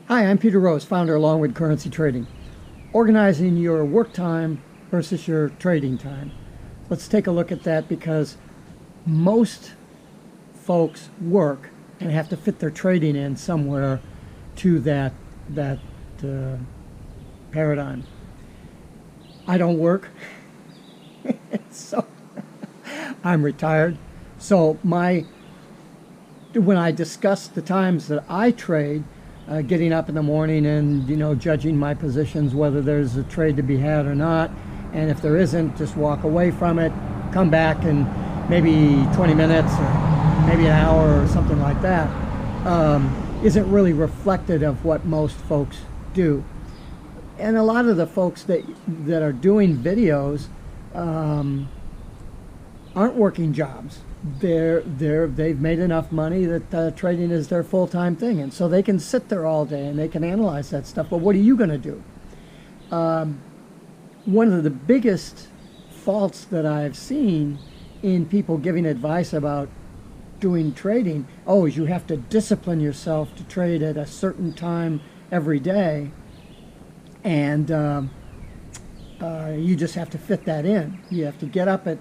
Hi, I'm Peter Rose, founder of Longwood Currency Trading. Organizing your work time versus your trading time. Let's take a look at that because most folks work and have to fit their trading in somewhere to that paradigm. I don't work, so I'm retired. So when I discuss the times that I trade, getting up in the morning and judging my positions, whether there's a trade to be had or not, and if there isn't, just walk away from it, come back in maybe 20 minutes or maybe an hour or something like that, isn't really reflective of what most folks do. And a lot of the folks that are doing videos aren't working jobs. They've made enough money that trading is their full-time thing, and so they can sit there all day and they can analyze that stuff. But what are you going to do? One of the biggest faults that I've seen in people giving advice about doing trading, is you have to discipline yourself to trade at a certain time every day, and you just have to fit that in. You have to get up at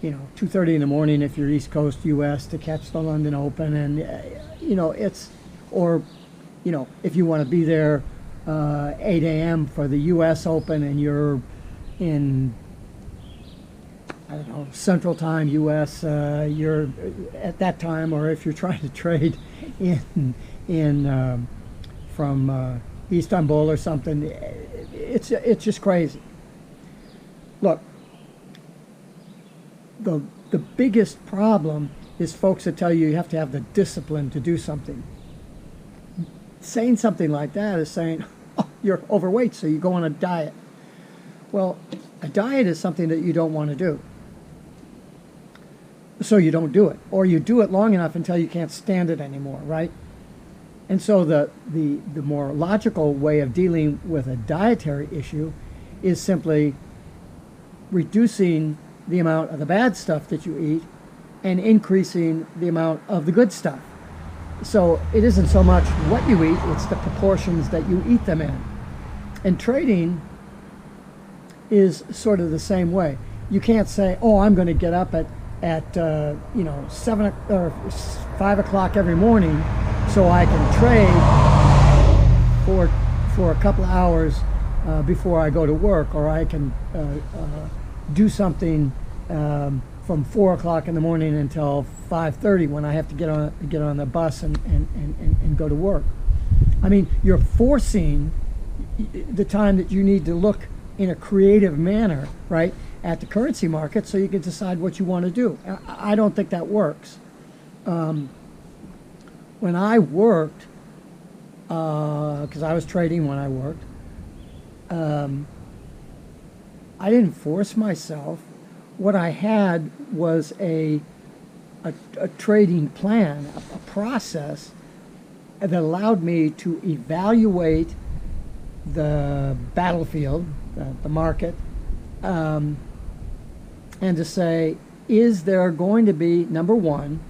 2:30 in the morning if you're East Coast U.S. to catch the London Open, and if you want to be there 8 a.m. for the U.S. Open and you're in Central Time U.S. You're at that time, or if you're trying to trade from Istanbul or something, it's just crazy. Look. The biggest problem is folks that tell you have to have the discipline to do something. Saying something like that is saying, you're overweight, so you go on a diet. Well, a diet is something that you don't want to do. So you don't do it. Or you do it long enough until you can't stand it anymore, right? And so the more logical way of dealing with a dietary issue is simply reducing the amount of the bad stuff that you eat and increasing the amount of the good stuff. So it isn't so much what you eat, it's the proportions that you eat them in. And trading is sort of the same way. You can't say, I'm going to get up at 7 or 5 o'clock every morning so I can trade for a couple of hours before I go to work, or I can do something from 4 o'clock in the morning until 5:30 when I have to get on the bus and go to work. I mean, you're forcing the time that you need to look in a creative manner, right, at the currency market so you can decide what you want to do. I don't think that works. When I worked, because I was trading when I worked, I didn't force myself. What I had was a trading plan, a process that allowed me to evaluate the battlefield, the market, and to say, is there going to be, number one,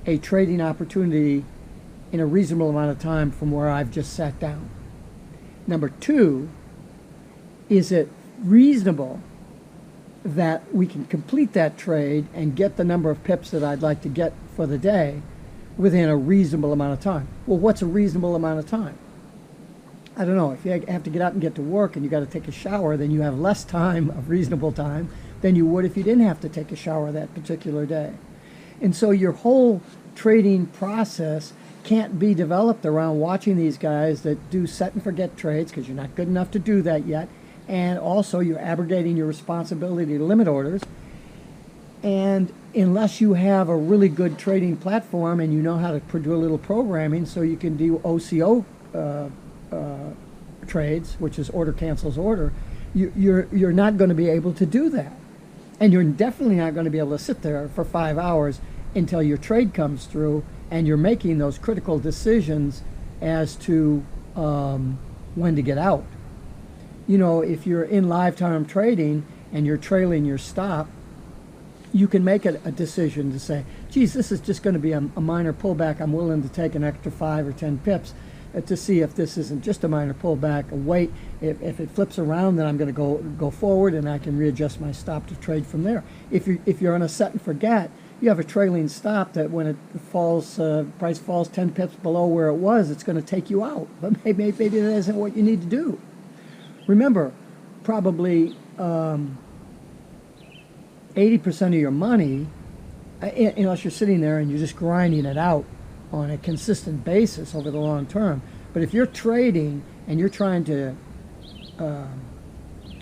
a trading opportunity in a reasonable amount of time from where I've just sat down? Number two, is it reasonable that we can complete that trade and get the number of pips that I'd like to get for the day within a reasonable amount of time? Well, what's a reasonable amount of time? I don't know. If you have to get up and get to work and you got to take a shower, then you have less time of reasonable time than you would if you didn't have to take a shower that particular day. And so your whole trading process can't be developed around watching these guys that do set and forget trades, because you're not good enough to do that yet. And also you're abrogating your responsibility to limit orders. And unless you have a really good trading platform and you know how to do a little programming so you can do OCO trades, which is order cancels order, you're not going to be able to do that. And you're definitely not going to be able to sit there for 5 hours until your trade comes through and you're making those critical decisions as to when to get out. If you're in live time trading and you're trailing your stop, you can make a decision to say, geez, this is just going to be a minor pullback. I'm willing to take an extra 5 or 10 pips to see if this isn't just a minor pullback. Wait, if it flips around, then I'm going to go forward, and I can readjust my stop to trade from there. If you're on a set and forget, you have a trailing stop that when it falls, price falls 10 pips below where it was, it's going to take you out. But maybe that isn't what you need to do. Remember, probably 80% of your money, unless you're sitting there and you're just grinding it out on a consistent basis over the long term. But if you're trading and you're trying to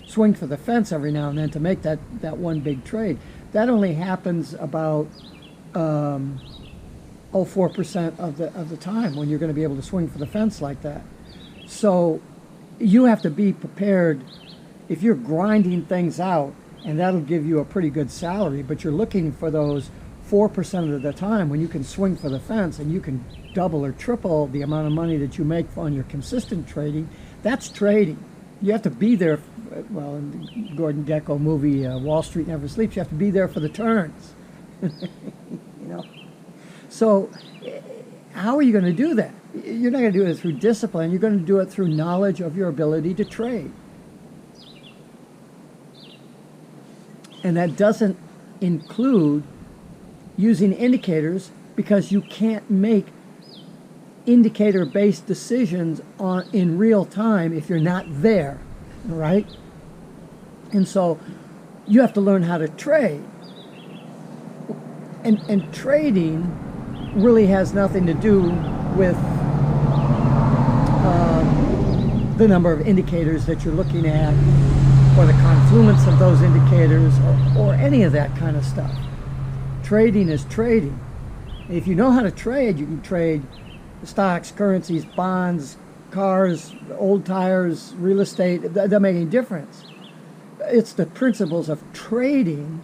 swing for the fence every now and then to make that one big trade, that only happens about 4% of the time when you're going to be able to swing for the fence like that. So you have to be prepared if you're grinding things out, and that'll give you a pretty good salary, but you're looking for those 4% of the time when you can swing for the fence and you can double or triple the amount of money that you make on your consistent trading. That's trading. You have to be there. Well, in the Gordon Gekko movie, Wall Street Never Sleeps, you have to be there for the turns. So how are you going to do that? You're not going to do it through discipline. You're going to do it through knowledge of your ability to trade. And that doesn't include using indicators, because you can't make indicator-based decisions in real time if you're not there, right? And so you have to learn how to trade. And trading really has nothing to do with the number of indicators that you're looking at, or the confluence of those indicators, or any of that kind of stuff. Trading is trading. If you know how to trade, you can trade stocks, currencies, bonds, cars, old tires, real estate. It doesn't make any difference. It's the principles of trading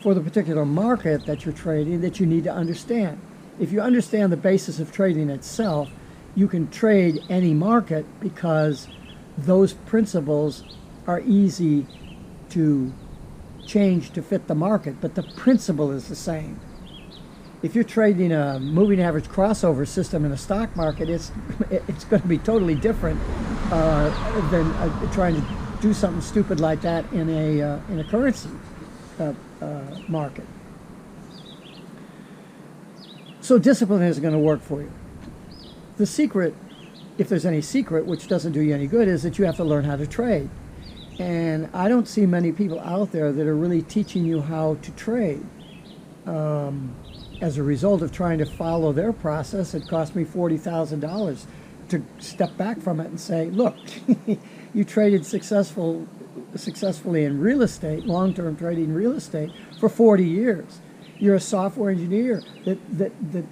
for the particular market that you're trading that you need to understand. If you understand the basis of trading itself, you can trade any market, because those principles are easy to change to fit the market, but the principle is the same. If you're trading a moving average crossover system in a stock market, it's going to be totally different than trying to do something stupid like that in a currency market. So discipline isn't going to work for you. The secret, if there's any secret, which doesn't do you any good, is that you have to learn how to trade. And I don't see many people out there that are really teaching you how to trade. As a result of trying to follow their process, it cost me $40,000 to step back from it and say, look, you traded successfully in real estate, long-term trading real estate, for 40 years. You're a software engineer that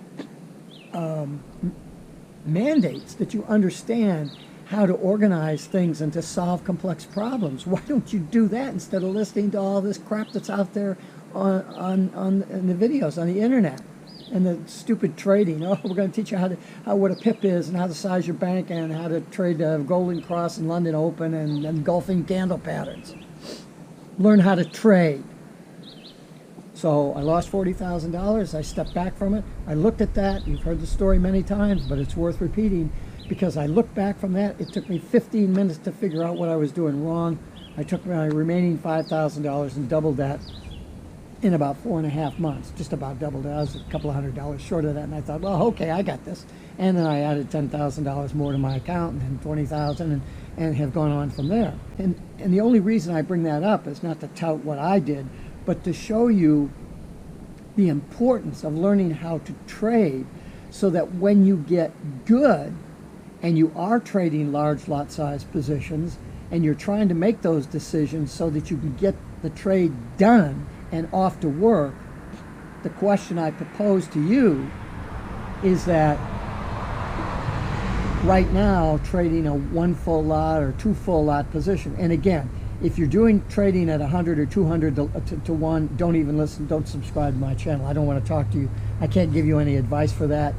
mandates that you understand how to organize things and to solve complex problems. Why don't you do that instead of listening to all this crap that's out there on the videos on the internet and the stupid trading? Oh, we're going to teach you what a pip is and how to size your bank and how to trade Golden Cross and London Open and engulfing candle patterns. Learn how to trade. So I lost $40,000. I stepped back from it. I looked at that. You've heard the story many times, but it's worth repeating, because I looked back from that. It took me 15 minutes to figure out what I was doing wrong. I took my remaining $5,000 and doubled that in about 4.5 months. Just about doubled it. I was a couple of $100 short of that, and I thought, well, okay, I got this. And then I added $10,000 more to my account, and then $20,000, and have gone on from there. And the only reason I bring that up is not to tout what I did, but to show you the importance of learning how to trade, so that when you get good and you are trading large lot size positions and you're trying to make those decisions so that you can get the trade done and off to work, the question I propose to you is that right now trading a 1 full lot or 2 full lot position, and again, if you're doing trading at 100 or 200 to 1, don't even listen, don't subscribe to my channel. I don't want to talk to you. I can't give you any advice for that.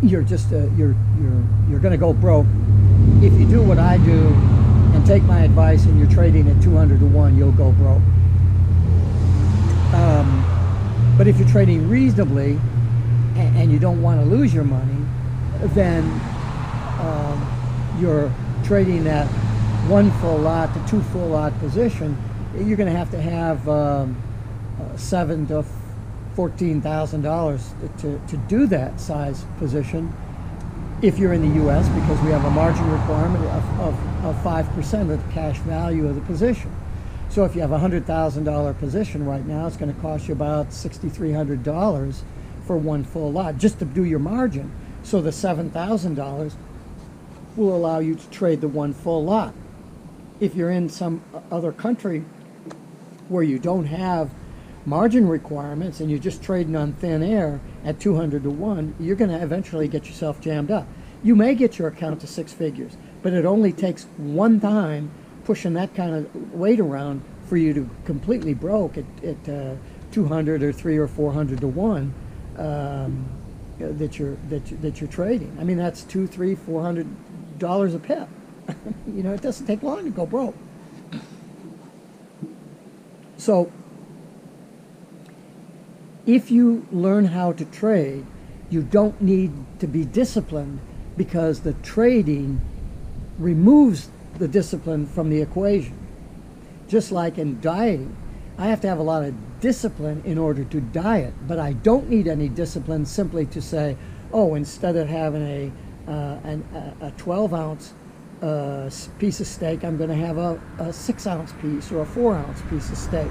You're just you're going to go broke. If you do what I do and take my advice and you're trading at 200 to 1, you'll go broke. But if you're trading reasonably and you don't want to lose your money, then you're trading that one full lot to two full lot position. You're going to have $7,000 to $14,000 to do that size position if you're in the U.S., because we have a margin requirement of 5% of the cash value of the position. So if you have a $100,000 position right now, it's going to cost you about $6,300 for one full lot just to do your margin. So the $7,000 will allow you to trade the one full lot. If you're in some other country where you don't have margin requirements and you're just trading on thin air at 200 to 1, you're going to eventually get yourself jammed up. You may get your account to six figures, but it only takes one time pushing that kind of weight around for you to completely broke at 200 or 300 or 400 to 1 that you're trading. I mean, that's $200, $300, $400 a pip. You know, it doesn't take long to go broke. So if you learn how to trade, you don't need to be disciplined, because the trading removes the discipline from the equation. Just like in dieting, I have to have a lot of discipline in order to diet, but I don't need any discipline simply to say, oh, instead of having a 12-ounce piece of steak, I'm going to have a 6-ounce piece or a 4-ounce piece of steak.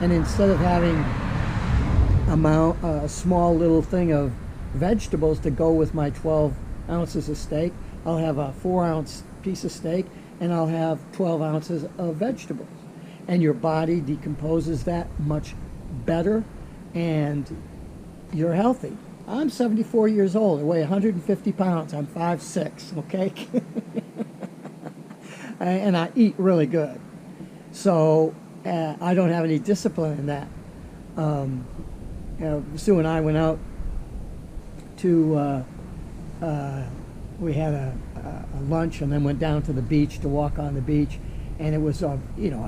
And instead of having a small little thing of vegetables to go with my 12 ounces of steak, I'll have a 4-ounce piece of steak and I'll have 12 ounces of vegetables. And your body decomposes that much better and you're healthy. I'm 74 years old. I weigh 150 pounds. I'm 5'6", okay? And I eat really good. So I don't have any discipline in that. Sue and I went out to, we had a lunch and then went down to the beach to walk on the beach. And it was a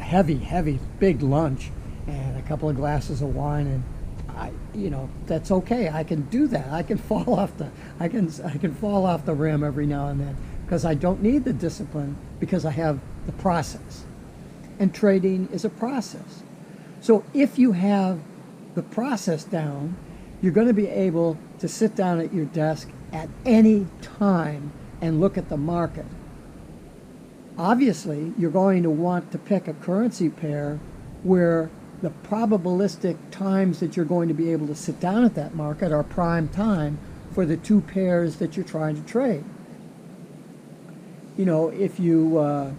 heavy, big lunch and a couple of glasses of wine, and that's okay. I can do that. I can fall off the rim every now and then, because I don't need the discipline, because I have the process. And trading is a process. So if you have the process down, you're going to be able to sit down at your desk at any time and look at the market. Obviously, you're going to want to pick a currency pair where the probabilistic times that you're going to be able to sit down at that market are prime time for the two pairs that you're trying to trade. If you are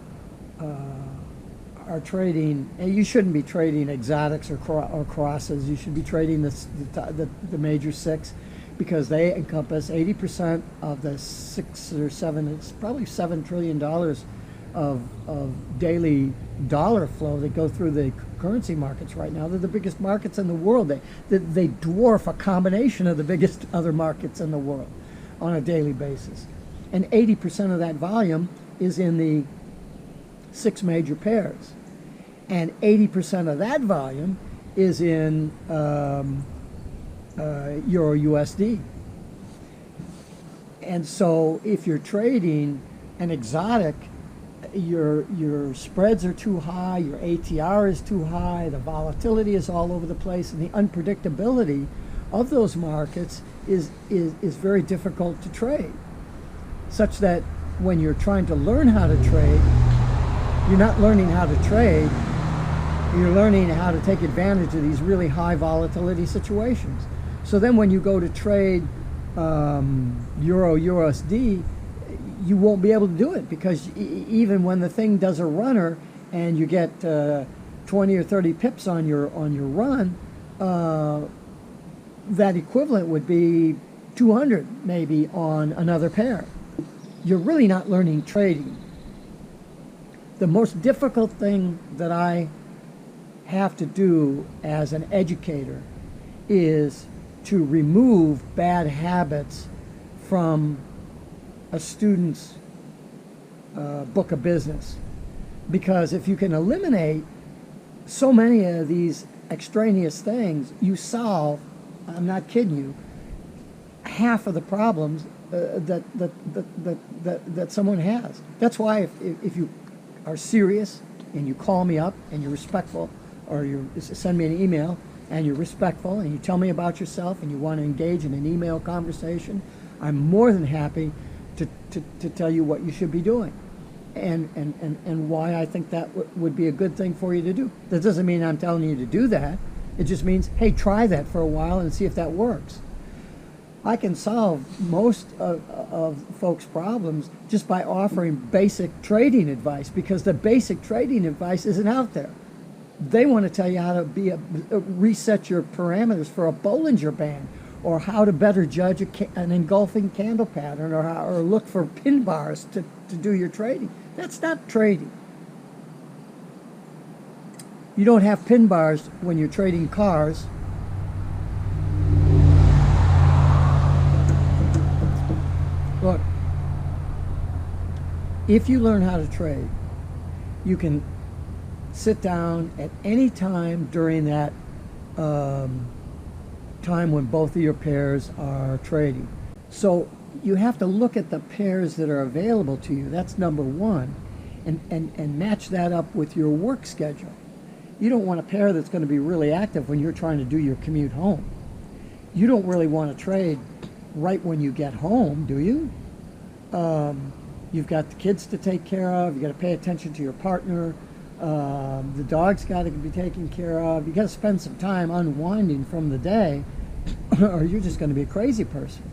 trading, and you shouldn't be trading exotics or crosses, you should be trading the major six, because they encompass 80% of the it's probably $7 trillion of daily dollar flow that go through the currency markets right now. They're the biggest markets in the world. They dwarf a combination of the biggest other markets in the world on a daily basis. And 80% of that volume is in the six major pairs. And 80% of that volume is in Euro USD. And so if you're trading an exotic, your spreads are too high, your ATR is too high, the volatility is all over the place, and the unpredictability of those markets is very difficult to trade. Such that when you're trying to learn how to trade, you're not learning how to trade, you're learning how to take advantage of these really high volatility situations. So then when you go to trade Euro USD, you won't be able to do it, because even when the thing does a runner and you get 20 or 30 pips on your run, that equivalent would be 200 maybe on another pair. You're really not learning trading. The most difficult thing that I have to do as an educator is to remove bad habits from a student's book of business. Because if you can eliminate so many of these extraneous things, you solve, I'm not kidding you, half of the problems that someone has. That's why if you are serious and you call me up and you're respectful, or you send me an email and you're respectful and you tell me about yourself and you want to engage in an email conversation, I'm more than happy to tell you what you should be doing and why I think that would be a good thing for you to do. That doesn't mean I'm telling you to do that. It just means, hey, try that for a while and see if that works. I can solve most of folks' problems just by offering basic trading advice, because the basic trading advice isn't out there. They want to tell you how to reset your parameters for a Bollinger Band, or how to better judge an engulfing candle pattern, or look for pin bars to do your trading. That's not trading. You don't have pin bars when you're trading cars. Look, if you learn how to trade, you can sit down at any time during that time when both of your pairs are trading. So you have to look at the pairs that are available to you. That's number one, and match that up with your work schedule. You don't want a pair that's going to be really active when you're trying to do your commute home. You don't really want to trade right when you get home, do you? You've got the kids to take care of. You got to pay attention to your partner. The dog's got to be taken care of. You got to spend some time unwinding from the day, or you're just going to be a crazy person.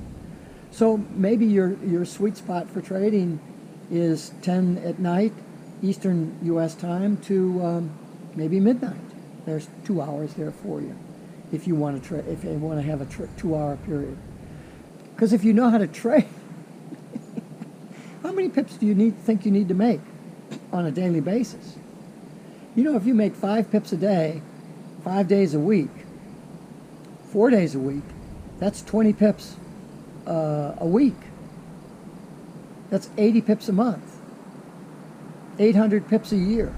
So maybe your sweet spot for trading is 10 at night, Eastern U.S. time, to maybe midnight. There's 2 hours there for you, if you want to if you want to have a 2-hour period. Because if you know how to trade, how many pips do you think you need to make on a daily basis? You know, if you make 5 pips a day, 5 days a week, 4 days a week, that's 20 pips a week. That's 80 pips a month. 800 pips a year.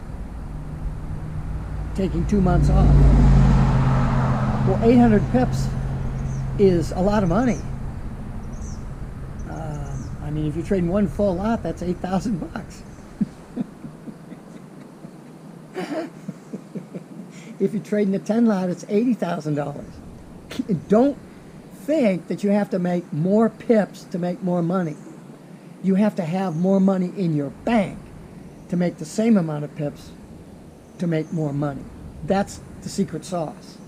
Taking 2 months off. Well, 800 pips is a lot of money. I mean, if you're trading one full lot, that's 8,000 bucks. If you're trading a 10 lot, it's $80,000. Don't think that you have to make more pips to make more money. You have to have more money in your bank to make the same amount of pips to make more money. That's the secret sauce.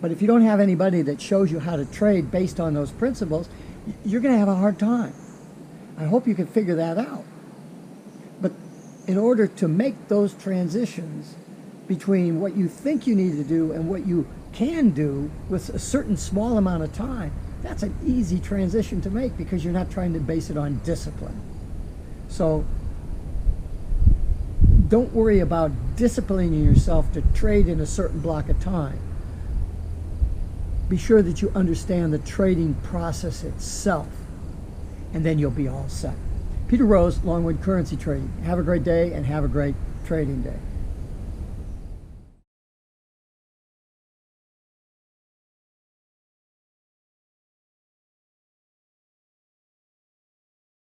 But if you don't have anybody that shows you how to trade based on those principles, you're going to have a hard time. I hope you can figure that out. But in order to make those transitions between what you think you need to do and what you can do with a certain small amount of time, that's an easy transition to make, because you're not trying to base it on discipline. So don't worry about disciplining yourself to trade in a certain block of time. Be sure that you understand the trading process itself, and then you'll be all set. Peter Rose, Longwood Currency Trading. Have a great day and have a great trading day.